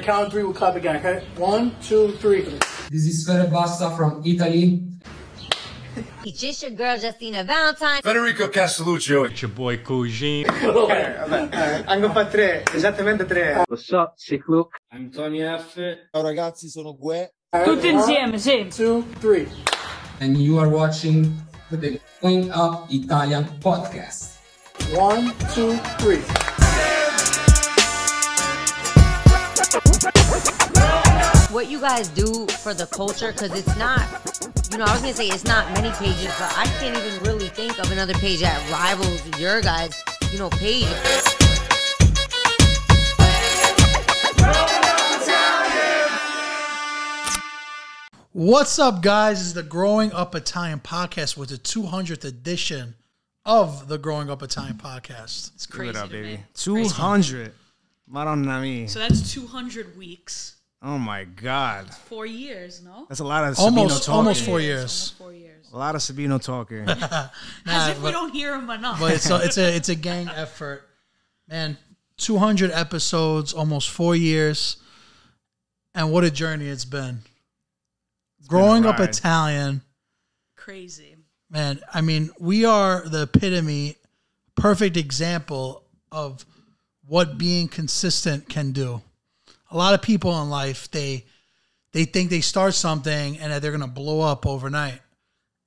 Count 3, we'll clap again, okay? 1, 2, 3. This is Fede Basta from Italy. It's just your girl, Justina Valentine. Federico Castelluccio. It's your boy, Cugine. Anche fa 3, esattamente 3. What's up, Sick Luke? I'm Tony F. Ciao ragazzi, sono Gue. Tutti insieme, sì. 2, 3. And you are watching the Going Up Italian podcast. 1, 2, 3. What you guys do for the culture, because it's not, you know, I was going to say it's not many pages, but I can't even really think of another page that rivals your guys', you know, page. What's up, guys? This is the Growing Up Italian podcast with the 200th edition of the Growing Up Italian podcast. It's crazy, Give it up, baby. me. 200. Madonna mia. So that's 200 weeks. Oh my God. 4 years, no? That's a lot of Sabino talking. Almost 4 years. Almost 4 years. A lot of Sabino talking. As if we don't hear him enough. But it's a gang effort, man. 200 episodes, almost 4 years, and what a journey it's been. Growing Up Italian, Crazy. man. I mean, we are the epitome, perfect example of what being consistent can do. A lot of people in life, they think they start something and that they're going to blow up overnight.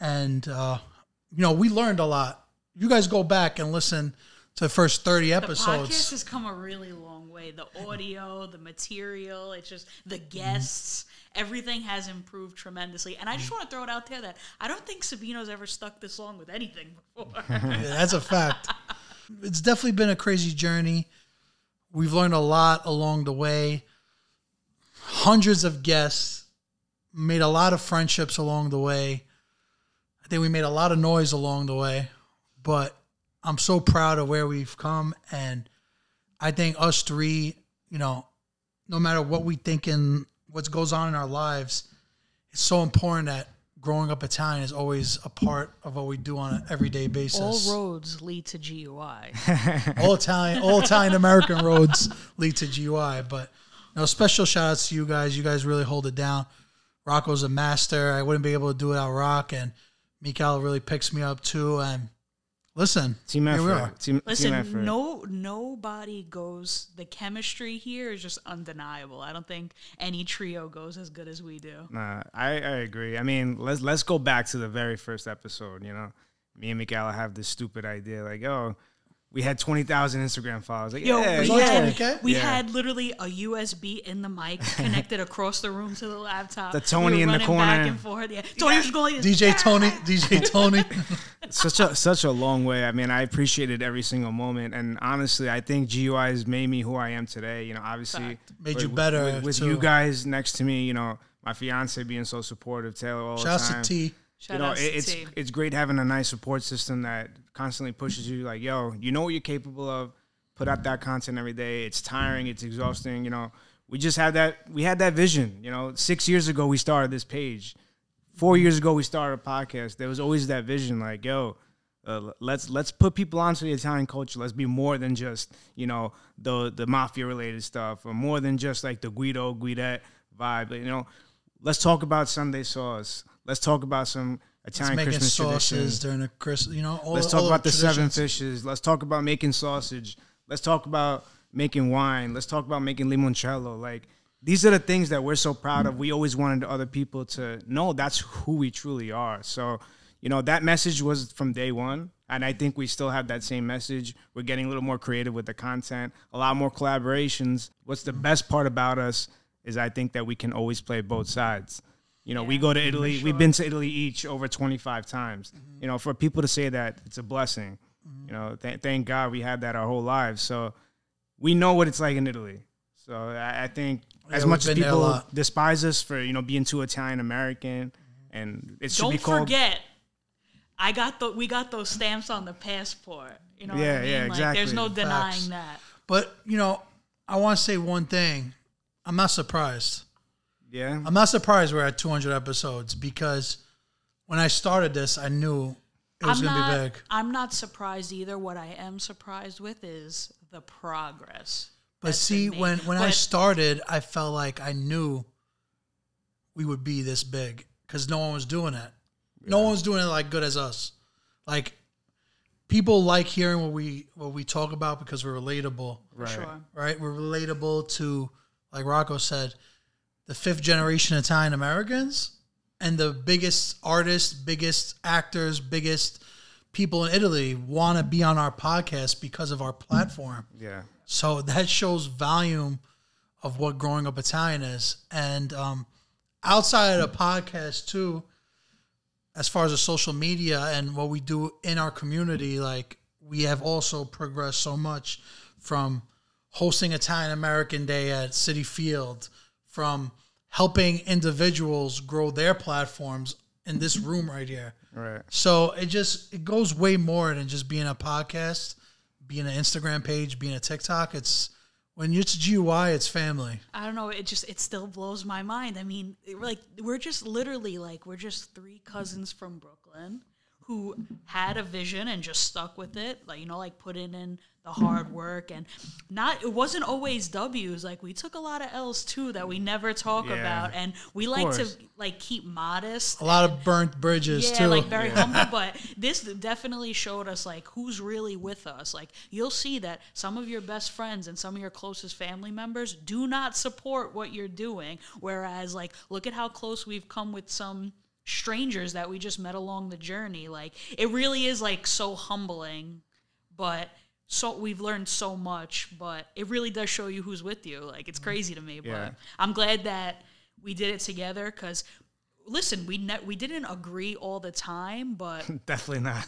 And, you know, we learned a lot. You guys go back and listen to the first 30 episodes. The podcast has come a really long way. The audio, the material, it's just the guests, everything has improved tremendously. And I just want to throw it out there that I don't think Sabino's ever stuck this long with anything before. Yeah, that's a fact. It's definitely been a crazy journey. We've learned a lot along the way. Hundreds of guests, made a lot of friendships along the way. I think we made a lot of noise along the way, but I'm so proud of where we've come. And I think us three, you know, no matter what we think and what goes on in our lives, it's so important that Growing Up Italian is always a part of what we do on an everyday basis. All roads lead to GUI. all Italian American roads lead to GUI. But you know, special shout outs to you guys. You guys really hold it down. Rocco's a master. I wouldn't be able to do it without Rock, and Mikael really picks me up too. And listen, Team here we are. effort. Team effort. Nobody goes. The chemistry here is just undeniable. I don't think any trio goes as good as we do. Nah, I agree. I mean, let's go back to the very first episode. You know, me and Mikaela have this stupid idea, like, oh, we had 20,000 Instagram followers. Like, We had literally a USB in the mic connected across the room to the laptop. The Tony in the corner, back and forth. Yeah, Tony was going. DJ Tony. Such a long way. I mean, I appreciated every single moment, and honestly, I think GUI has made me who I am today. You know, obviously, made you better with you guys next to me. You know, my fiance being so supportive, Taylor all the time. Shouts to T. You know, it's great having a nice support system that constantly pushes you. Like, yo, you know what you're capable of. Put out that content every day. It's tiring. It's exhausting. You know, we just had that. We had that vision. You know, 6 years ago we started this page. 4 years ago we started a podcast. There was always that vision. Like, yo, let's put people onto the Italian culture. Let's be more than just, you know, the mafia related stuff, or more than just like the Guidette vibe. You know, let's talk about Sunday sauce. Let's talk about some Italian Christmas traditions during the Christmas. You know, let's talk about the seven fishes. Let's talk about making sausage. Let's talk about making wine. Let's talk about making limoncello. Like, these are the things that we're so proud of. We always wanted other people to know that's who we truly are. So, you know, that message was from day one, and I think we still have that same message. We're getting a little more creative with the content, a lot more collaborations. What's the best part about us is I think that we can always play both sides. You know, we go to Italy. Sure. We've been to Italy each over 25 times. You know, for people to say that, it's a blessing. You know, thank God we had that our whole lives. So we know what it's like in Italy. So I think as much as people despise us for, you know, being too Italian American, and it should be called. Don't forget, we got those stamps on the passport. You know what I mean? Yeah, like, exactly. There's no denying that. But, you know, I want to say one thing. I'm not surprised. Yeah. I'm not surprised we're at 200 episodes, because when I started this, I knew it was going to be big. I'm not surprised either. What I am surprised with is the progress. But That's see, been me. when I But- started, I felt like I knew we would be this big because no one was doing it. No one was doing it like good as us. Like people like hearing what we talk about because we're relatable. For sure. Right? We're relatable to, like Rocco said, the 5th generation Italian Americans and the biggest artists, biggest actors, biggest people in Italy want to be on our podcast because of our platform. Yeah. So that shows volume of what growing up Italian is. And outside of the podcast too, as far as the social media and what we do in our community, like we have also progressed so much from hosting Italian American Day at Citi Field, from helping individuals grow their platforms in this room right here. Right. So it goes way more than just being a podcast, being an Instagram page, being a TikTok. It's when it's GUI, it's family. I don't know. It still blows my mind. I mean, we're just 3 cousins from Brooklyn who had a vision and just stuck with it. Like putting in the hard work and it wasn't always W's. Like we took a lot of L's too that we never talk about. And we like to keep modest. A lot of burnt bridges too. Yeah, very humble. But this definitely showed us who's really with us. Like you'll see that some of your best friends and some of your closest family members do not support what you're doing. Whereas look at how close we've come with some strangers that we just met along the journey. It really is so humbling, but so we've learned so much, but it really does show you who's with you. It's crazy to me, but I'm glad that we did it together because listen, we didn't agree all the time, but definitely not.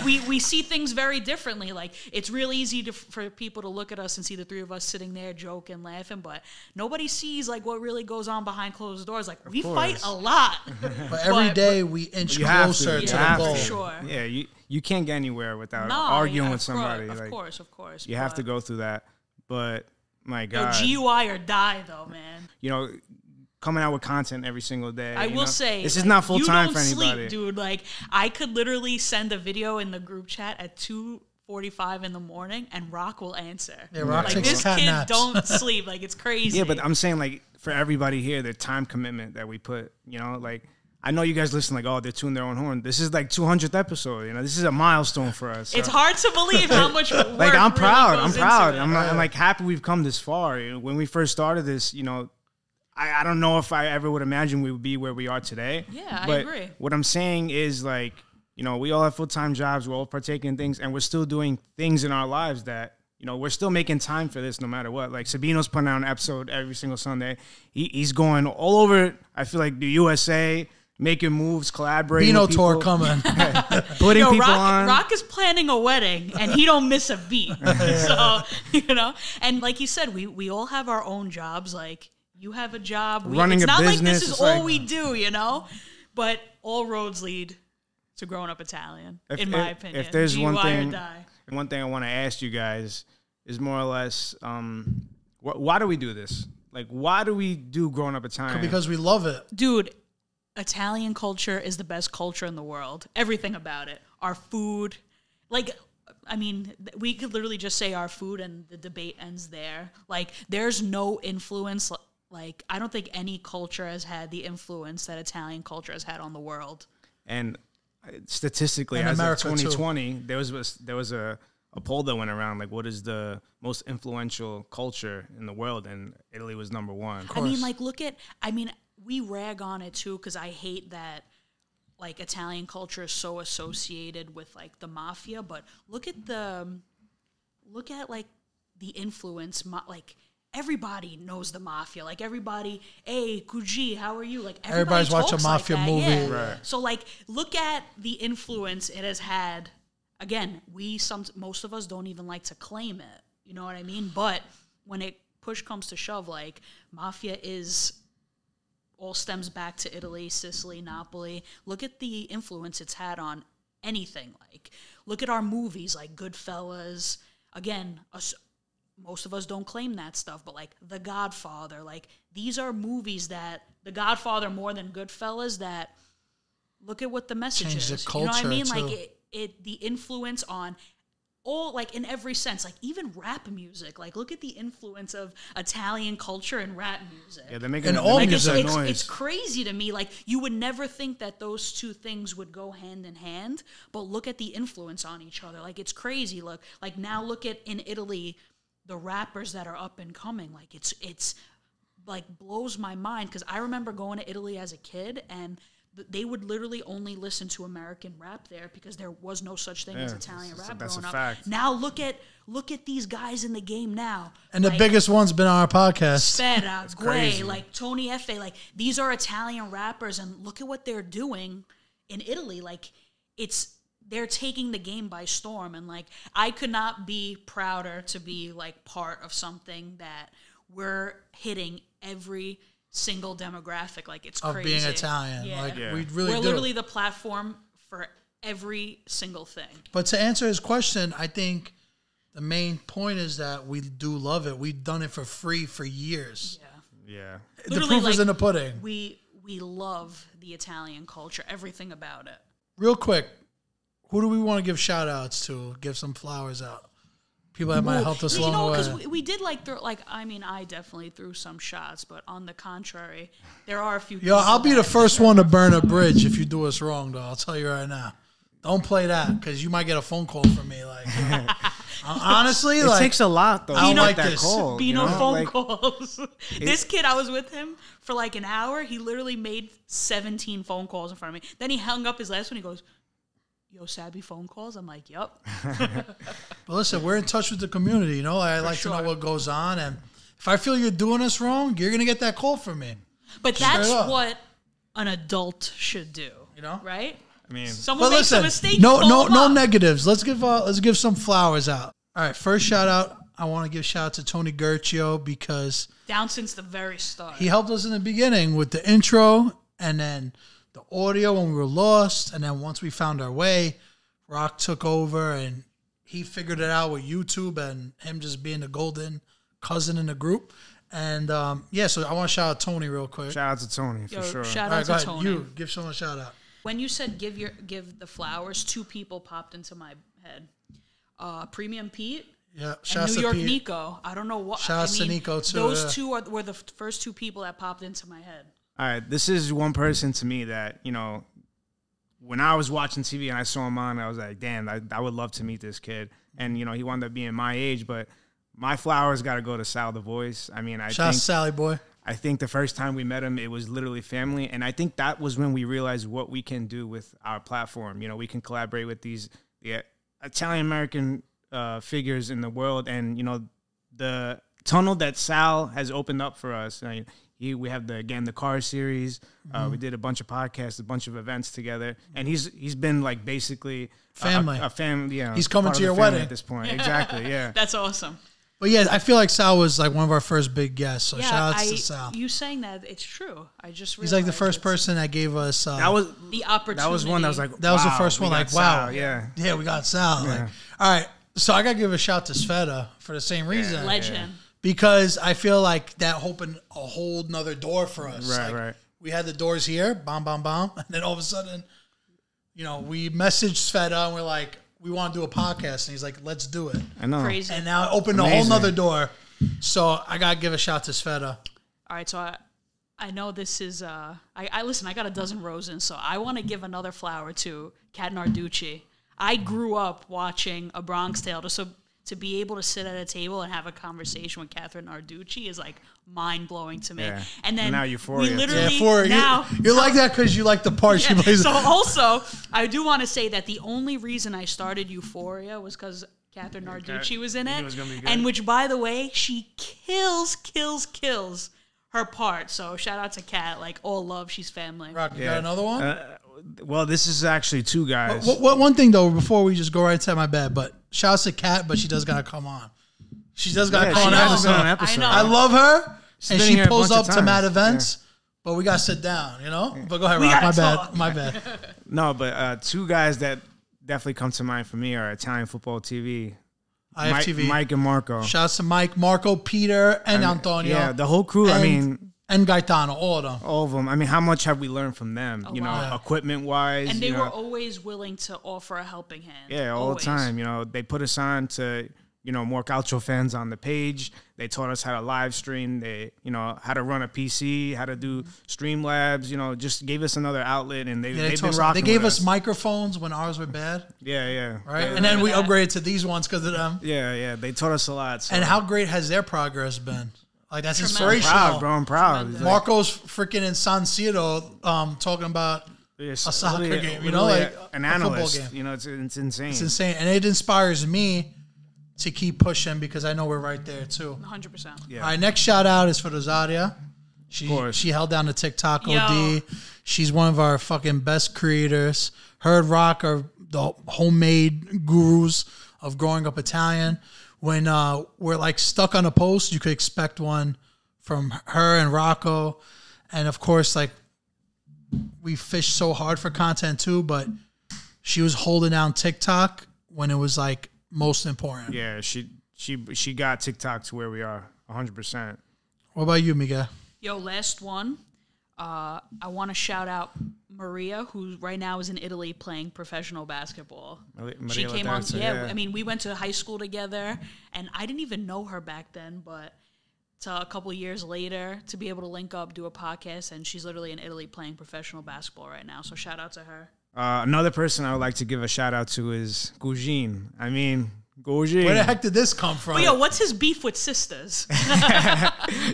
We see things very differently. It's real easy for people to look at us and see the 3 of us sitting there joking, laughing, but nobody sees what really goes on behind closed doors. We fight a lot. But every day we inch closer to the goal. For sure. Yeah, you can't get anywhere without arguing with somebody. Of course. You have to go through that. But my God, GUI or die though, man. Coming out with content every single day. I will say this is not full time for anybody, sleep, dude. I could literally send a video in the group chat at 2:45 in the morning, and Rock will answer. Yeah, Rock takes this cat kid naps. don't sleep. It's crazy. Yeah, but I'm saying for everybody here, the time commitment that we put. I know you guys listen they're tuning their own horn. This is 200th episode. This is a milestone for us. It's hard to believe how much work I'm proud. Really I'm goes proud. into it. I'm happy we've come this far. When we first started this, I don't know if I ever would imagine we would be where we are today. Yeah, but I agree. What I'm saying is we all have full-time jobs. We're all partaking in things, and we're still doing things in our lives that, we're still making time for this no matter what. Sabino's putting out an episode every single Sunday. He's going all over, I feel the USA, making moves, collaborating Beano with people. tour coming. Putting people on. Rock is planning a wedding, and he don't miss a beat. So, and like you said, we all have our own jobs. You have a job. Running it's a not business, like this is it's all we do, But all roads lead to growing up Italian, in my opinion. If there's one GUI thing, or die. one thing I want to ask you guys is more or less, why do we do this? Why do we do growing up Italian? Because we love it. Dude, Italian culture is the best culture in the world. Everything about it. Our food. We could literally just say our food and the debate ends there. There's no influence. I don't think any culture has had the influence that Italian culture has had on the world. And statistically, And as of America, 2020, there was a poll that went around, what is the most influential culture in the world? And Italy was number 1. We rag on it too because I hate that Italian culture is so associated with the mafia, but look at the influence. Everybody knows the mafia. Everybody, hey, Cugi, how are you? Everybody's watching a mafia movie. Yeah. Right. So look at the influence it has had. Again, most of us don't even like to claim it. You know what I mean? But when push comes to shove, mafia all stems back to Italy, Sicily, Napoli. Look at the influence it's had on anything. Look at our movies like Goodfellas. Again, most of us don't claim that stuff, but The Godfather. These are movies that The Godfather more than Goodfellas that look at what the message Change is. the You know what I mean? culture, too. The influence on all like in every sense, like even rap music. Like look at the influence of Italian culture and rap music. Yeah, they're making And all music. noise. It's crazy to me. Like you would never think that those two things would go hand in hand, but look at the influence on each other. Like it's crazy. Look, like now look at in Italy, the rappers that are up and coming. Like it's like blows my mind because I remember going to Italy as a kid and they would literally only listen to American rap there because there was no such thing as Italian rap that's growing a up. fact. Now look at these guys in the game now. And the biggest one's been on our podcast. Feta, crazy. Guay, like Tony Effe, like these are Italian rappers, and look at what they're doing in Italy. Like they're taking the game by storm, and like I could not be prouder to be like part of something that we're hitting every single demographic. Like it's Of crazy. being Italian. Yeah. Like, Yeah. we really We're do. literally the platform for every single thing. But to answer his question, I think the main point is that we do love it. We've done it for free for years. Yeah. The Literally, proof is like, in the pudding. We love the Italian culture, everything about it. Real quick, who do we want to give shout outs to? Give some flowers out. People that might have helped us You along know, the because way. we did like throw, like I mean, I definitely threw some shots, but on the contrary, there are a few. Yo, I'll be the first one to burn a bridge if you do us wrong, though. I'll tell you right now. Don't play that because you might get a phone call from me. Like, honestly, It like takes a lot though. I don't to like make that this. call, Be you no know? phone Like, calls. This kid, I was with him for like an hour. He literally made 17 phone calls in front of me. Then he hung up his last one. He goes, "Yo, Sabby, phone calls?" I'm like, "Yup." But listen, we're in touch with the community. You know, I like to know what goes on, and if I feel you're doing us wrong, you're gonna get that call from me. But that's up. what an adult should do. You know? right? I mean, Someone But makes a listen, mistake. no, call no, them no up. negatives. Let's give some flowers out. All right, first shout out. I want to give shout out to Tony Gercio because Down since the very start. he helped us in the beginning with the intro and then the audio when we were lost, and then once we found our way, Rock took over and he figured it out with YouTube and him just being the golden cousin in the group. And yeah, so I want to shout out Tony real quick. shout out to Tony for Yo, sure. shout All out right, go to ahead. Tony. You give someone a shout out. When you said give the flowers, two people popped into my head. Premium Pete Yeah, and shout out New to York Pete. Nico. I don't know what. Shout out I to mean, Nico, too, Those yeah. two were the first two people that popped into my head. All right, this is one person to me that, you know, when I was watching TV and I saw him on, I was like, damn, I would love to meet this kid. And, you know, he wound up being my age, but my flowers got to go to Sal the Voice. I mean, Shout out to Sally Boy. I think the first time we met him, it was literally family. And I think that was when we realized what we can do with our platform. You know, we can collaborate with the Italian-American figures in the world. And, you know, the tunnel that Sal has opened up for us. I mean, we have the car series. We did a bunch of podcasts, a bunch of events together. And he's been like basically Family. a family. Yeah, He's coming part to of your the family wedding. at this point. Exactly. Yeah. That's awesome. But yeah, I feel like Sal was like one of our first big guests. So shout outs to Sal. You saying that, it's true. I just He's like the realized first it's person that gave us. That was the opportunity. That was one that was like, That was the wow, first one. we Like, got wow, Sal, yeah. yeah, we got Sal. Like, all right, so I gotta give a shout to Sveta for the same reason, legend. because I feel like that opened a whole nother door for us. Right, Like, right. We had the doors here, bomb, bomb, bomb, and then all of a sudden, you know, we messaged Sveta and we're like, we want to do a podcast, and he's like, let's do it. I know. Crazy. And now it opened a whole Amazing. nother door. So I gotta give a shout to Sveta. All right, so I know this is I listen. I got a dozen roses, so I want to give another flower to Kat Narducci. I grew up watching A Bronx Tale, so to be able to sit at a table and have a conversation with Catherine Narducci is like mind blowing to me. Yeah. And then Now Euphoria, we too. literally For now. you're like that because you like the part she Yeah, plays. so also, I do want to say that the only reason I started Euphoria was because Catherine Narducci was in You it, knew it was gonna be good. and which, by the way, she kills her part. So shout out to Kat, like all love, she's family. Rock, you got another one? Well, this is actually two guys. What one thing though, before we just go right to my bed, but shouts to Kat, but she does gotta come on. She does gotta Yeah, come she on has episode. been on an episode. I know. I love her, and been she here a pulls bunch up of to mad times. events. But we gotta sit down, you know. But go ahead, We Rock. My gotta bad. talk. My bad. No, but two guys that definitely come to mind for me are Italian Football TV. IFTV. Mike and Marco. Shouts to Mike, Marco, Peter, and Antonio. Yeah, the whole crew. I And mean, And Gaetano, all of them. All of them. I mean, how much have we learned from them? You know, lot. equipment-wise. And they you were know, always willing to offer a helping hand. Yeah, all always. the time. You know, they put us on to, you know, more Calcio fans on the page. They taught us how to live stream. They, you know, how to run a PC, how to do Streamlabs. You know, just gave us another outlet, and they've been rocking. They gave with us microphones when ours were bad. Yeah. Right, and then we upgraded to these ones because of them. Yeah. They taught us a lot. So. And how great has their progress been? Like, that's Tremendous. inspirational. I'm proud, bro. I'm proud. Like, Marco's freaking in San Siro talking about a soccer game, you know, like an a football analyst. game. You know, it's insane. It's insane, and it inspires me to keep pushing because I know we're right there too. 100%. Yeah. All right, next shout out is for Rosaria. She held down the TikTok OD. She's one of our fucking best creators. Her and Rock are the homemade gurus of growing up Italian. When we're like stuck on a post, you could expect one from her and Rocco. And of course, like, we fished so hard for content too, but she was holding down TikTok when it was like most important. Yeah, she got TikTok to where we are, 100%. What about you, Miguel? Yo, last one. I want to shout out Maria, who right now is in Italy playing professional basketball. She came on. Yeah, I mean, we went to high school together, and I didn't even know her back then, but to a couple of years later, to be able to link up, do a podcast, and she's literally in Italy playing professional basketball right now. So shout out to her. Another person I would like to give a shout out to is Gugin. I mean, Gugin. Where the heck did this come from? But yo, what's his beef with sisters?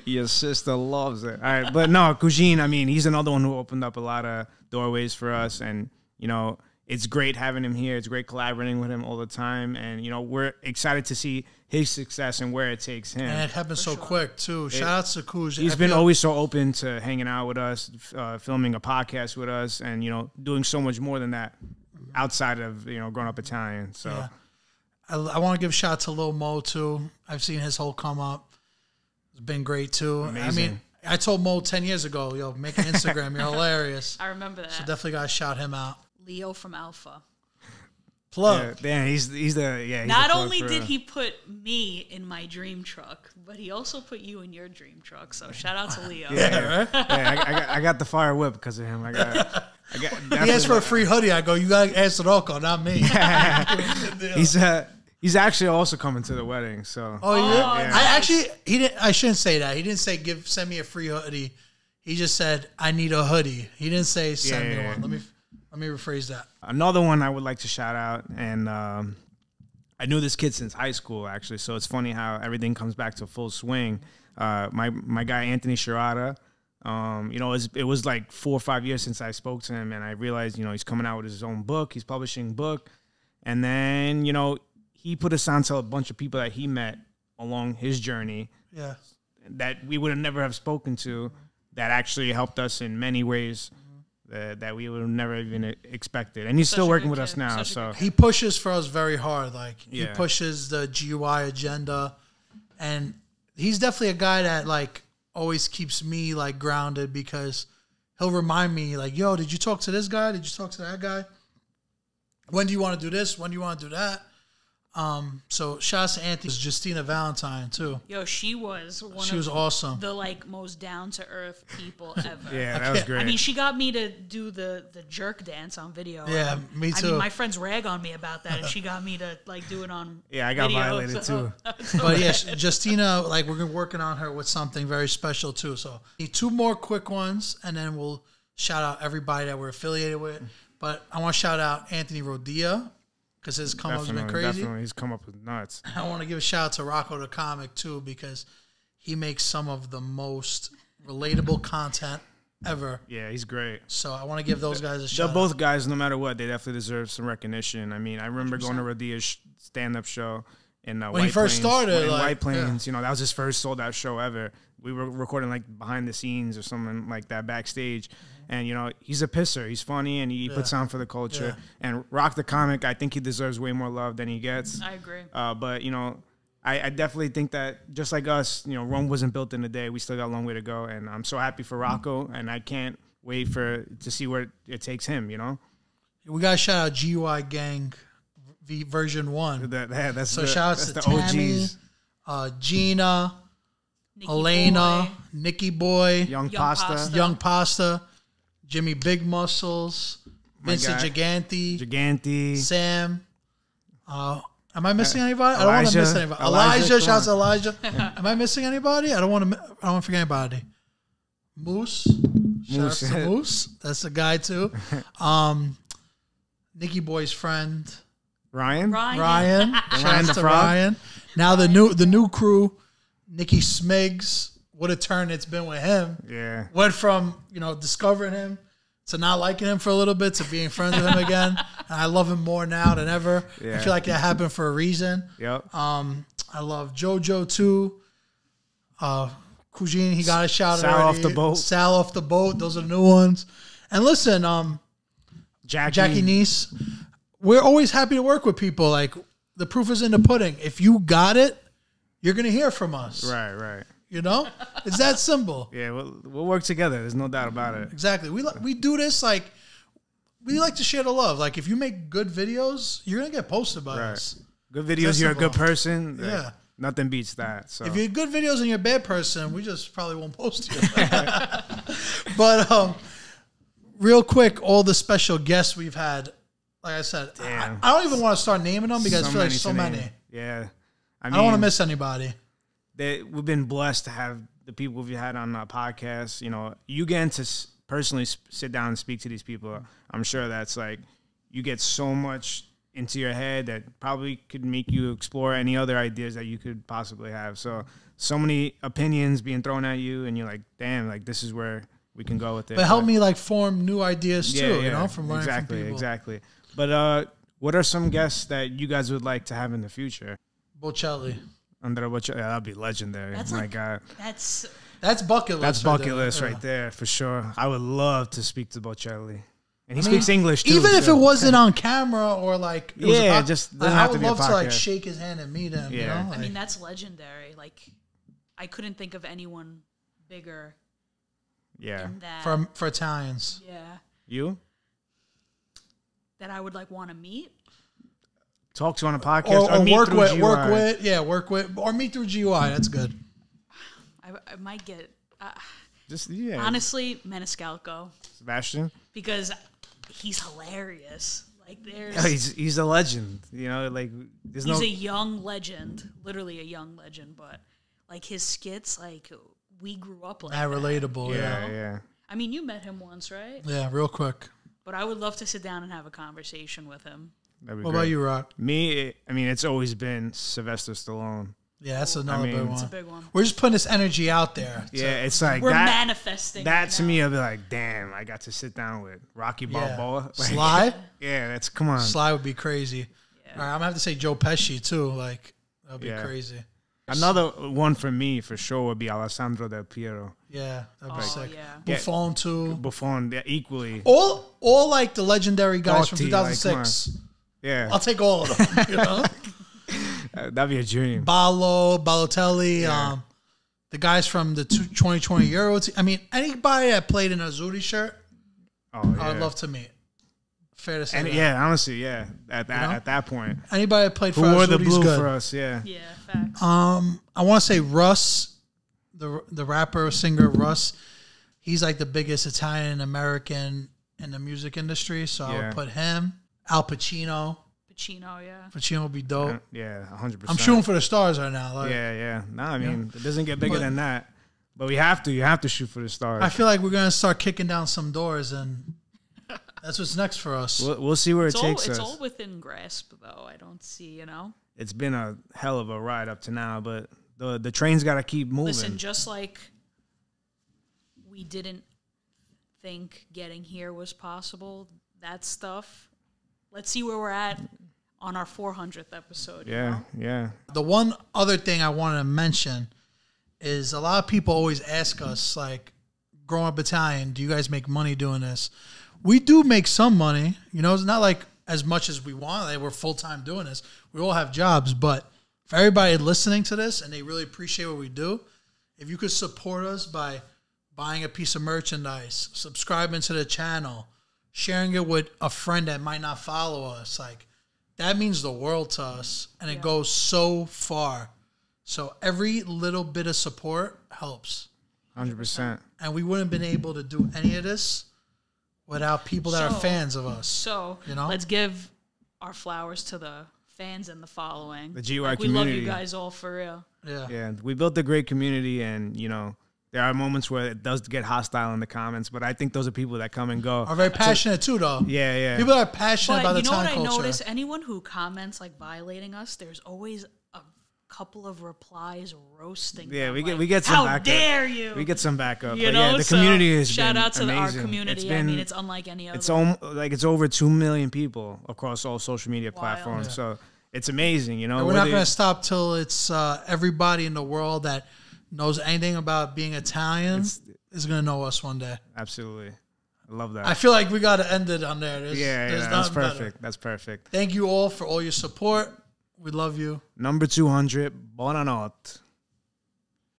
Your sister loves it. All right, but no, Gugin, I mean, he's another one who opened up a lot of doorways for us, and, you know, it's great having him here. It's great collaborating with him all the time, and, you know, we're excited to see his success and where it takes him. And it happened so quick, too. Shout out to Kuj. He's been always so open to hanging out with us, filming a podcast with us, and, you know, doing so much more than that outside of, you know, growing up Italian. So yeah. I want to give a shout out to Lil Mo, too. I've seen his whole come up. It's been great, too. Amazing. I mean, I told Mo 10 years ago, yo, make an Instagram. You're hilarious. I remember that. So definitely got to shout him out. Leo from Alpha. Plug. Yeah, he's Not the only plug did he put me in my dream truck, but he also put you in your dream truck. So shout out to Leo. Yeah, right? Yeah, I got the fire whip because of him. I got He asked for a free hoodie. I go, you got to ask Rocco, not me. He's actually also coming to the wedding. So yeah. I shouldn't say that. He didn't say send me a free hoodie. He just said I need a hoodie. He didn't say send me one. Let me rephrase that. Another one I would like to shout out, and I knew this kid since high school, actually, so it's funny how everything comes back to full swing. My guy, Anthony Shirata, you know, it was like 4 or 5 years since I spoke to him, and I realized, you know, he's coming out with his own book. He's publishing a book. And then, you know, he put us on to a bunch of people that he met along his journey that we would have never have spoken to, that actually helped us in many ways. That we would have never even expected. And he's still working with us now. So he pushes for us very hard. Like, he pushes the GUI agenda. And he's definitely a guy that, like, always keeps me, like, grounded, because he'll remind me, like, yo, did you talk to this guy? Did you talk to that guy? When do you want to do this? When do you want to do that? So shout out to Anthony. Justina Valentine too. Yo, she was awesome. The like most down to earth people ever. Yeah, that was great. I mean, she got me to do the jerk dance on video. Yeah, me too. I mean, my friends rag on me about that, and she got me to like do it on. Yeah, I got video, violated too. But yes, Justina, like, we're working on her with something very special too. So need 2 more quick ones, and then we'll shout out everybody that we're affiliated with. But I want to shout out Anthony Rodia, because his come up's been crazy. Definitely, he's come up with nuts. I want to give a shout out to Rocco the Comic too, because he makes some of the most relatable content ever. Yeah, he's great. So I want to give those guys a shout out. They're both guys, no matter what, they definitely deserve some recognition. I mean, I remember 100%. Going to Rodia's stand-up show in when he first started, in like, White Plains. You know, that was his first sold-out show ever. We were recording like behind the scenes or something like that backstage. And, you know, he's a pisser. He's funny, and he puts on for the culture. Yeah. And Rock the Comic, I think he deserves way more love than he gets. I agree. But, you know, I definitely think that just like us, you know, Rome wasn't built in a day. We still got a long way to go. And I'm so happy for Rocco, and I can't wait to see where it takes him, you know? We got to shout out GUI Gang version 1. That's so shout out to Tammy, Gina, Elena, Boy. Nikki Boy, Young Young Pasta. Pasta. Young Pasta, Jimmy Big Muscles, Vincent guy. Gigante, Gigante. Sam. Am I missing anybody? I don't want to miss Elijah. anybody. Elijah, Elijah, come shouts to on. Elijah. Am I missing anybody? I don't want to forget anybody. Moose. Shouts to Moose. That's the guy too. Nikki Boy's friend. Ryan. Ryan. Ryan Shouts the to Frog. Ryan. Now the new crew, Nikki Smiggs. What a turn it's been with him. Yeah. Went from, discovering him to not liking him for a little bit to being friends with him again. And I love him more now than ever. Yeah. I feel like that happened for a reason. Yep. I love JoJo too. Kujin, he got a shout Sal already. off the boat. Sal off the boat. Those are the new ones. And listen, Jackie Neese, we're always happy to work with people. Like, the proof is in the pudding. If you got it, you're going to hear from us. Right. It's that simple. Yeah, we'll work together. There's no doubt about it. Exactly. We do this like, we like to share the love. Like, if you make good videos, you're going to get posted by us. Good videos, you're a good person. Like, Yeah. nothing beats that. So If you're good videos and you're a bad person, we just probably won't post you. But real quick, all the special guests we've had, like I said, Damn. I don't even want to start naming them because I feel like so to many. name. Yeah. I don't want to miss anybody. We've been blessed to have the people we've had on our podcast. You get to personally sit down and speak to these people. I'm sure that's like, you get so much into your head that probably could make you explore any other ideas that you could possibly have. So many opinions being thrown at you, and you're like, damn, like this is where we can go with it. But help me like form new ideas too, from learning from people. Exactly. But what are some guests that you guys would like to have in the future? Bocelli. Andrea Bocelli, that'd be legendary. That's My like- God. That's That's bucket list. That's right bucket there. list Yeah. right there for sure. I would love to speak to Bocelli, and he speaks English too. Even if so- it wasn't on camera or like, it was Yeah, a just like, doesn't I have to would be a love to like podcast. shake his hand and meet him. Yeah. I mean, that's legendary. Like, I couldn't think of anyone bigger yeah, than that. for Italians. Yeah, you that I would like want to meet. talk to on a podcast Or meet work through with, GUI. work with, or meet through GUI. That's good. I might get Just honestly Maniscalco Sebastian. because he's hilarious. Like there's Oh, he's a legend. Like there's he's no a young legend, literally a young legend. But like his skits, like we grew up like That that. relatable. Yeah. yeah. I mean, you met him once, right? Yeah. Real quick. But I would love to sit down and have a conversation with him. That'd be What great. about you, Rock? Me, I mean, it's always been Sylvester Stallone. Yeah, that's another mean, big It's a one. big one. We're just putting this energy out there. Yeah, it's like We're that. manifesting. That right to now. me, I'll be like, damn, I got to sit down with Rocky Balboa. Like, Sly. yeah, that's come on. Sly would be crazy. Yeah. All right, I'm gonna have to say Joe Pesci too. Like that'd be Yeah. crazy. Another one for me for sure would be Alessandro Del Piero. Yeah, that'd be Oh sick. yeah. Buffon too. Buffon, yeah, equally. All like the legendary guys from Totti, like, 2006. Yeah, I'll take all of them. You know, that'd be a dream. Balotelli, Yeah. the guys from the 2020 Euro team. I mean, anybody that played in a Zuri shirt, Oh, yeah. I would love to meet. Fair to say. And that. yeah, honestly, yeah. At that know? at that point, Anybody that played for who wore the Azuri's blue good. for us? Yeah, Yeah, facts. I want to say Russ, the rapper singer Russ. He's like the biggest Italian American in the music industry, so I Yeah. would put him. Al Pacino. Pacino, yeah. Pacino would be dope. yeah, 100%. I'm shooting for the stars right now. Like, Yeah. No, I mean, it doesn't get bigger But- than that. But we have to. You have to shoot for the stars. I feel like we're gonna start kicking down some doors, and that's what's next for us. We'll see where it takes It's us. all within grasp, though. I don't see, It's been a hell of a ride up to now, but the train's got to keep moving. Listen, just like we didn't think getting here was possible, that stuff. Let's see where we're at on our 400th episode. you know? yeah. The one other thing I wanted to mention is a lot of people always ask us, like, growing up Italian, do you guys make money doing this? We do make some money. You know, it's not like as much as we want. Like, we're full-time doing this. We all have jobs. But for everybody listening to this and they really appreciate what we do, if you could support us by buying a piece of merchandise, subscribing to the channel, sharing it with a friend that might not follow us, like, that means the world to us. And it goes so far. So every little bit of support helps. 100%. And we wouldn't have been able to do any of this without people that are fans of us. So let's give our flowers to the fans and the following. The GUI community. We love you guys all for real. Yeah. We built a great community, and there are moments where it does get hostile in the comments, but I think those are people that come and go. Are very passionate too, though. Yeah. People that are passionate about the Italian culture. You know what I notice? Anyone who comments like violating us, there's always a couple of replies roasting. Yeah, them, we get some how backup. How dare you? We get some backup. You know, the community is shout out to our amazing. community. It's unlike any other. It's over 2 million people across all social media platforms. Yeah. So it's amazing. And we're not going to stop till it's everybody in the world that knows anything about being Italian is going to know us one day. Absolutely. I love that. I feel like we got to end it on there. That's perfect. Better. That's perfect. Thank you all for all your support. We love you. Number 200. Buonanotte.